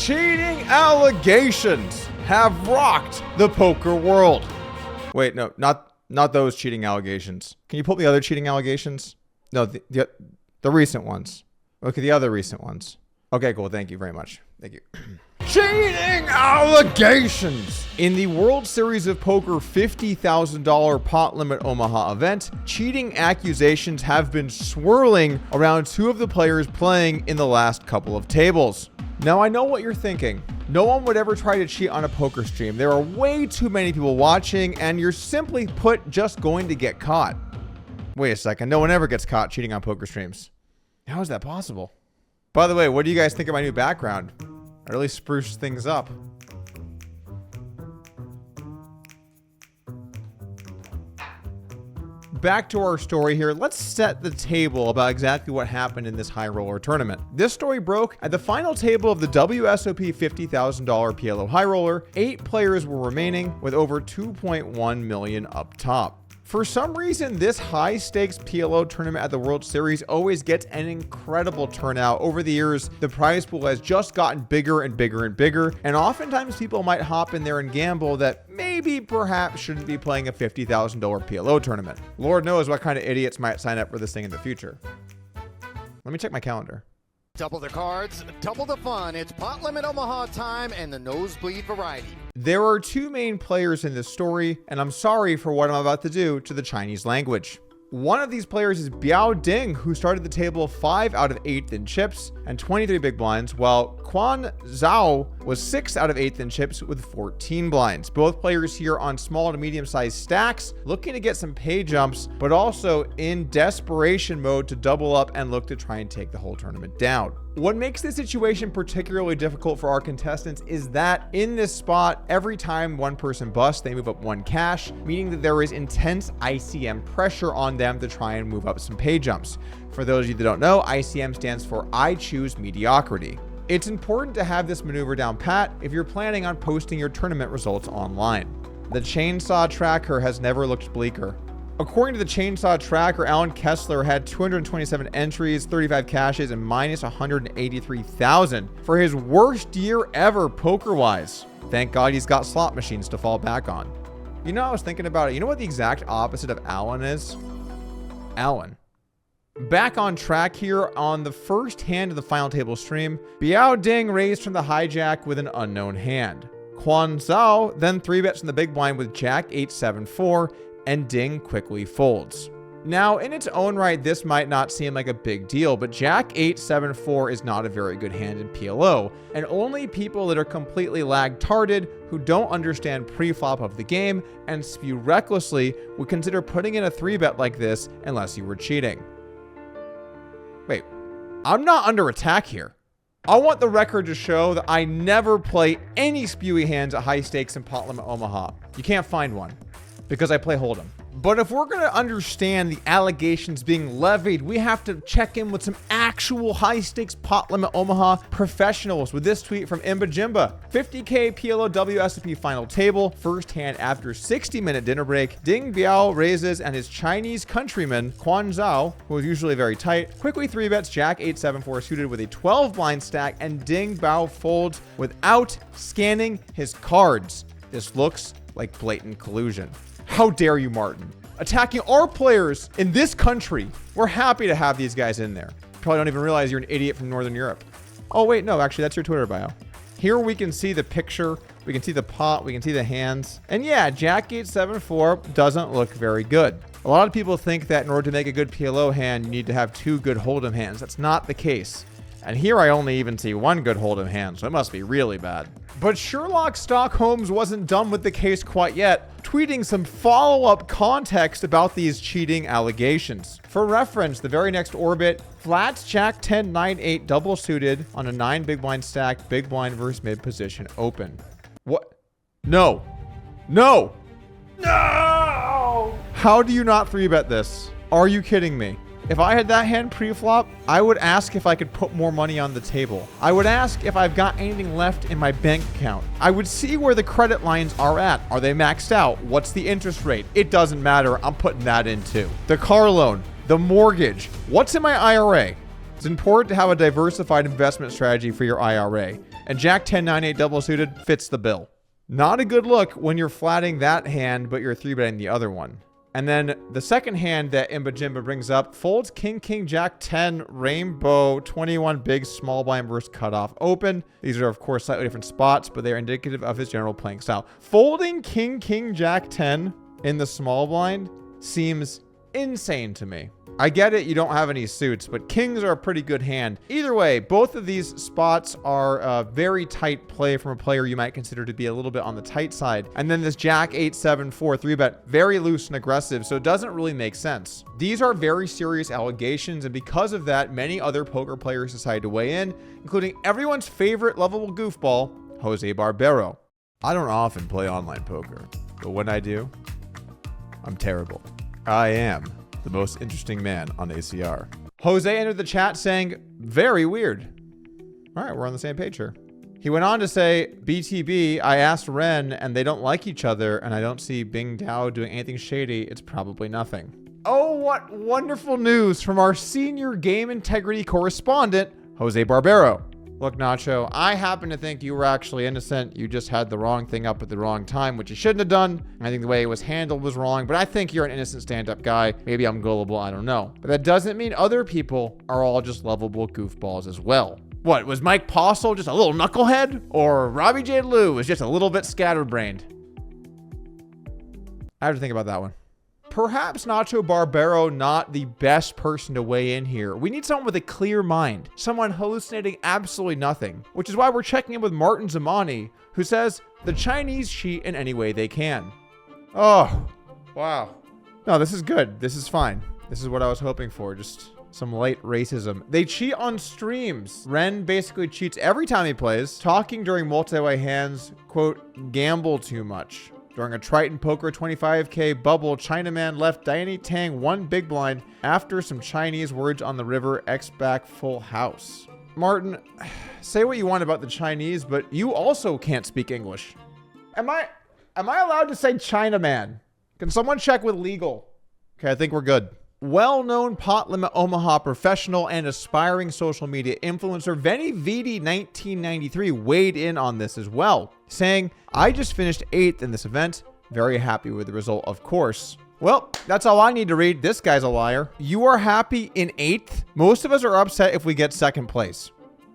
Cheating allegations have rocked the poker world. Wait, no, not those cheating allegations. Can you pull up the other cheating allegations? No, the recent ones. Look at the other recent ones. Okay, cool. Thank you very much. Thank you. Cheating allegations! In the World Series of Poker $50,000 pot limit Omaha event, cheating accusations have been swirling around two of the players playing in the last couple of tables. Now, I know what you're thinking. No one would ever try to cheat on a poker stream. There are way too many people watching, and you're simply put just going to get caught. Wait a second. No one ever gets caught cheating on poker streams. How is that possible? By the way, what do you guys think of my new background? I really spruced things up. Back to our story here. Let's set the table about exactly what happened in this high roller tournament. This story broke at the final table of the WSOP $50,000 PLO High Roller. 8 players were remaining with over 2.1 million up top. For some reason, this high stakes PLO tournament at the World Series always gets an incredible turnout. Over the years, the prize pool has just gotten bigger and bigger and bigger, and oftentimes people might hop in there and gamble that maybe perhaps shouldn't be playing a $50,000 PLO tournament. Lord knows what kind of idiots might sign up for this thing in the future. Let me check my calendar. Double the cards, double the fun. It's pot limit Omaha time and the nosebleed variety. There are 2 main players in this story, and I'm sorry for what I'm about to do to the Chinese language. One of these players is Biao Ding, who started the table 5 out of 8th in chips and 23 big blinds, while Quan Zhou was 6 out of 8th in chips with 14 blinds. Both players here on small to medium-sized stacks, looking to get some pay jumps, but also in desperation mode to double up and look to try and take the whole tournament down. What makes this situation particularly difficult for our contestants is that in this spot, every time one person busts, they move up 1 cash, meaning that there is intense ICM pressure on them to try and move up some pay jumps. For those of you that don't know, ICM stands for I choose mediocrity. It's important to have this maneuver down pat if you're planning on posting your tournament results online. The chainsaw tracker has never looked bleaker. According to the chainsaw tracker, Alan Kessler had 227 entries, 35 cashes, and minus 183,000 for his worst year ever poker-wise. Thank God he's got slot machines to fall back on. You know, I was thinking about it. You know what the exact opposite of Alan is? Alan. Back on track here on the first hand of the final table stream, Biao Ding raised from the hijack with an unknown hand. Quan Zhou then 3-bets in the big blind with Jack 8-7-4, and Ding quickly folds. Now, in its own right, this might not seem like a big deal, but Jack 8-7-4 is not a very good hand in PLO, and only people that are completely lag-tarded, who don't understand pre-flop of the game, and spew recklessly would consider putting in a 3-bet like this unless you were cheating. Wait, I'm not under attack here. I want the record to show that I never play any spewy hands at high stakes in pot limit Omaha. You can't find one, because I play Hold'em. But if we're going to understand the allegations being levied, we have to check in with some actual high-stakes pot limit Omaha professionals with this tweet from Imba Jimba. 50K PLO WSOP final table, first hand after 60-minute dinner break. Ding Biao raises and his Chinese countryman, Quan Zhou, who is usually very tight, quickly 3-bets Jack 8-7-4 suited with a 12-blind stack, and Ding Biao folds without scanning his cards. This looks like blatant collusion. How dare you, Martin? Attacking our players in this country. We're happy to have these guys in there. Probably don't even realize you're an idiot from Northern Europe. Oh, wait, no, actually, that's your Twitter bio. Here we can see the picture. We can see the pot. We can see the hands. And yeah, Jack 8-7-4 doesn't look very good. A lot of people think that in order to make a good PLO hand, you need to have 2 good Hold'em hands. That's not the case. And here I only even see 1 good Hold'em hand, so it must be really bad. But Sherlock Stockholms wasn't done with the case quite yet, tweeting some follow-up context about these cheating allegations. For reference, the very next orbit, flats Jack 10-9-8 double suited on a 9 big blind stack, big blind versus mid position open. What? No. No! No! How do you not 3-bet this? Are you kidding me? If I had that hand pre-flop, I would ask if I could put more money on the table. I would ask if I've got anything left in my bank account. I would see where the credit lines are at. Are they maxed out? What's the interest rate? It doesn't matter. I'm putting that in too. The car loan, the mortgage, what's in my IRA? It's important to have a diversified investment strategy for your IRA. and Jack 10, 9, 8 double suited fits the bill. Not a good look when you're flatting that hand, but you're 3-betting the other one. And then the second hand that Imba Jimba brings up folds King, King, Jack 10, Rainbow, 21 big small blind versus cutoff open. These are, of course, slightly different spots, but they're indicative of his general playing style. Folding King, King, Jack 10 in the small blind seems insane to me. I get it, you don't have any suits, but kings are a pretty good hand. Either way, both of these spots are a very tight play from a player you might consider to be a little bit on the tight side. And then this Jack 8, 7, 4, 3-bet, very loose and aggressive, so it doesn't really make sense. These are very serious allegations, and because of that, many other poker players decided to weigh in, including everyone's favorite lovable goofball, Jose Barbero. I don't often play online poker, but when I do, I'm terrible. I am the most interesting man on ACR. Jose entered the chat saying, very weird. All right, we're on the same page here. He went on to say, BTB, I asked Ren and they don't like each other and I don't see Bing Dao doing anything shady. It's probably nothing. Oh, what wonderful news from our senior game integrity correspondent, Jose Barbero. Look, Nacho, I happen to think you were actually innocent. You just had the wrong thing up at the wrong time, which you shouldn't have done. I think the way it was handled was wrong, but I think you're an innocent stand-up guy. Maybe I'm gullible, I don't know. But that doesn't mean other people are all just lovable goofballs as well. What, was Mike Postle just a little knucklehead? Or Robbie J. Lou was just a little bit scatterbrained? I have to think about that one. Perhaps Nacho Barbero not the best person to weigh in here. We need someone with a clear mind, someone hallucinating absolutely nothing, which is why we're checking in with Martin Zamani, who says the Chinese cheat in any way they can. Oh, wow. No, this is good. This is fine. This is what I was hoping for. Just some light racism. They cheat on streams. Ren basically cheats every time he plays, talking during multi-way hands, quote, gamble too much. During a Triton Poker 25K bubble, Chinaman left Diane Tang one big blind after some Chinese words on the river, X-back full house. Martin, say what you want about the Chinese, but you also can't speak English. Am I allowed to say Chinaman? Can someone check with legal? Okay, I think we're good. Well-known pot limit Omaha professional and aspiring social media influencer Veni Vidi 1993 weighed in on this as well, saying, I just finished 8th in this event. Very happy with the result, of course. Well, that's all I need to read. This guy's a liar. You are happy in 8th? Most of us are upset if we get 2nd place.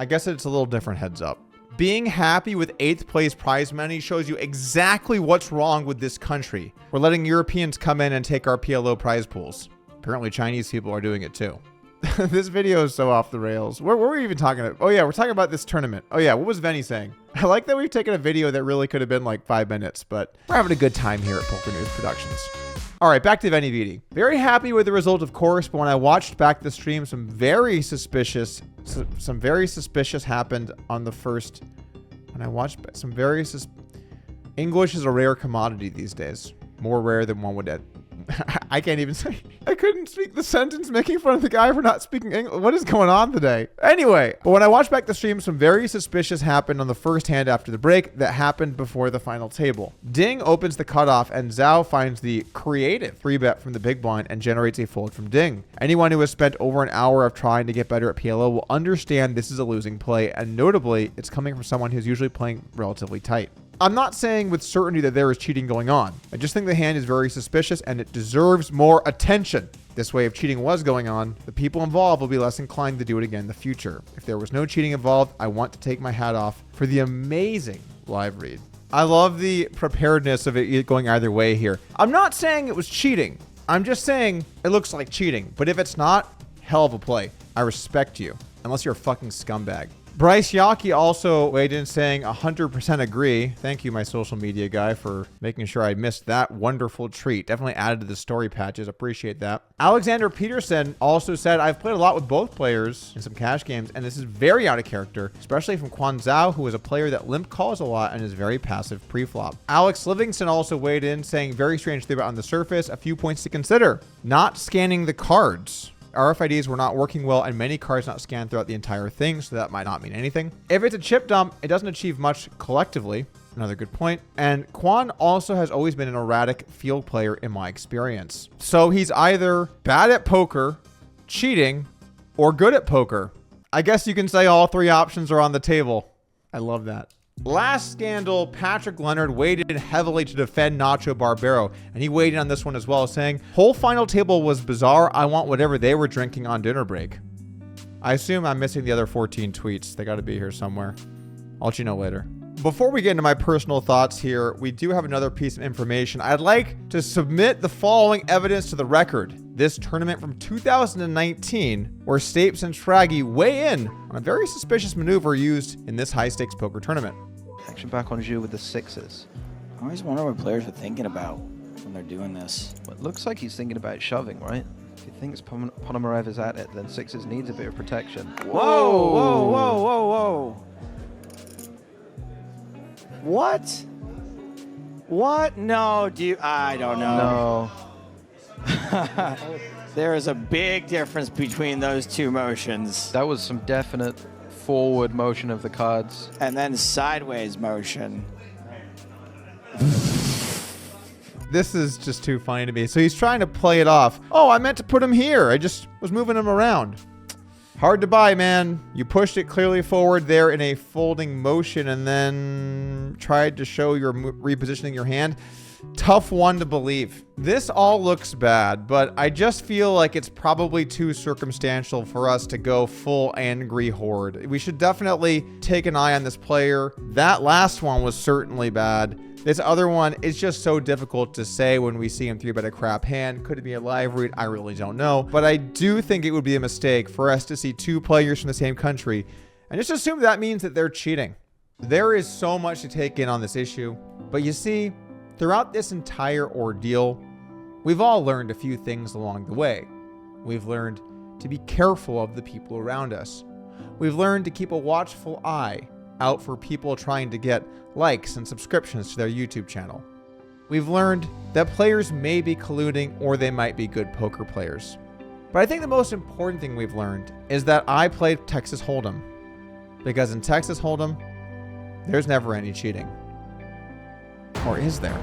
I guess it's a little different, heads up. Being happy with 8th place prize money shows you exactly what's wrong with this country. We're letting Europeans come in and take our PLO prize pools. Apparently Chinese people are doing it too. This video is so off the rails. What were we even talking about? Oh yeah, we're talking about this tournament. Oh yeah, what was Venny saying? I like that we've taken a video that really could have been like 5 minutes, but we're having a good time here at Poker News Productions. All right, back to Venny Vidi. Very happy with the result, of course, but when I watched back the stream, some very suspicious happened on the first. When I watched some very English is a rare commodity these days. More rare than one would I can't even say. I couldn't speak the sentence making fun of the guy for not speaking English. What is going on today? Anyway, but when I watched back the stream, some very suspicious happened on the first hand after the break that happened before the final table. Ding opens the cutoff and Zhou finds the creative 3-bet from the big blind and generates a fold from Ding. Anyone who has spent over an hour of trying to get better at PLO will understand this is a losing play, and notably, it's coming from someone who's usually playing relatively tight. I'm not saying with certainty that there is cheating going on. I just think the hand is very suspicious and it deserves more attention. This way, if cheating was going on, the people involved will be less inclined to do it again in the future. If there was no cheating involved, I want to take my hat off for the amazing live read. I love the preparedness of it going either way here. I'm not saying it was cheating. I'm just saying it looks like cheating. But if it's not, hell of a play. I respect you. Unless you're a fucking scumbag. Bryce Yaki also weighed in saying 100% agree. Thank you, my social media guy, for making sure I missed that wonderful treat. Definitely added to the story patches. Appreciate that. Alexander Peterson also said, I've played a lot with both players in some cash games, and this is very out of character, especially from Quan Zhou, who is a player that limp calls a lot and is very passive pre-flop. Alex Livingston also weighed in saying, very strange thing on the surface. A few points to consider. Not scanning the cards. RFIDs were not working well and many cards not scanned throughout the entire thing, so that might not mean anything. If it's a chip dump, it doesn't achieve much collectively. Another good point. And Quan also has always been an erratic field player in my experience. So he's either bad at poker, cheating, or good at poker. I guess you can say all three options are on the table. I love that. Last scandal, Patrick Leonard weighed in heavily to defend Nacho Barbero, and he weighed in on this one as well, saying, "Whole final table was bizarre. I want whatever they were drinking on dinner break." I assume I'm missing the other 14 tweets. They got to be here somewhere. I'll let you know later. Before we get into my personal thoughts here, we do have another piece of information. I'd like to submit the following evidence to the record. This tournament from 2019, where Stapes and Schraggy weigh in on a very suspicious maneuver used in this high-stakes poker tournament. Action back on Zhou with the sixes. I always wonder what players are thinking about when they're doing this. Well, it looks like he's thinking about shoving, right? If he thinks Ponomarev is at it, then sixes needs a bit of protection. Whoa, whoa, whoa, whoa, whoa. What? What? No, I don't know. No. There is a big difference between those two motions. That was some definite forward motion of the cards. And then sideways motion. This is just too funny to me. So he's trying to play it off. Oh, I meant to put him here. I just was moving him around. Hard to buy, man. You pushed it clearly forward there in a folding motion and then tried to show you're repositioning your hand. Tough one to believe. This all looks bad, but I just feel like it's probably too circumstantial for us to go full angry horde. We should definitely take an eye on this player. That last one was certainly bad. This other one is just so difficult to say when we see him 3-bet a crap hand. Could it be a live read? I really don't know. But I do think it would be a mistake for us to see two players from the same country and just assume that means that they're cheating. There is so much to take in on this issue. But you see, throughout this entire ordeal, we've all learned a few things along the way. We've learned to be careful of the people around us. We've learned to keep a watchful eye out for people trying to get likes and subscriptions to their YouTube channel. We've learned that players may be colluding or they might be good poker players. But I think the most important thing we've learned is that I played Texas Hold'em, because in Texas Hold'em, there's never any cheating. Or is there?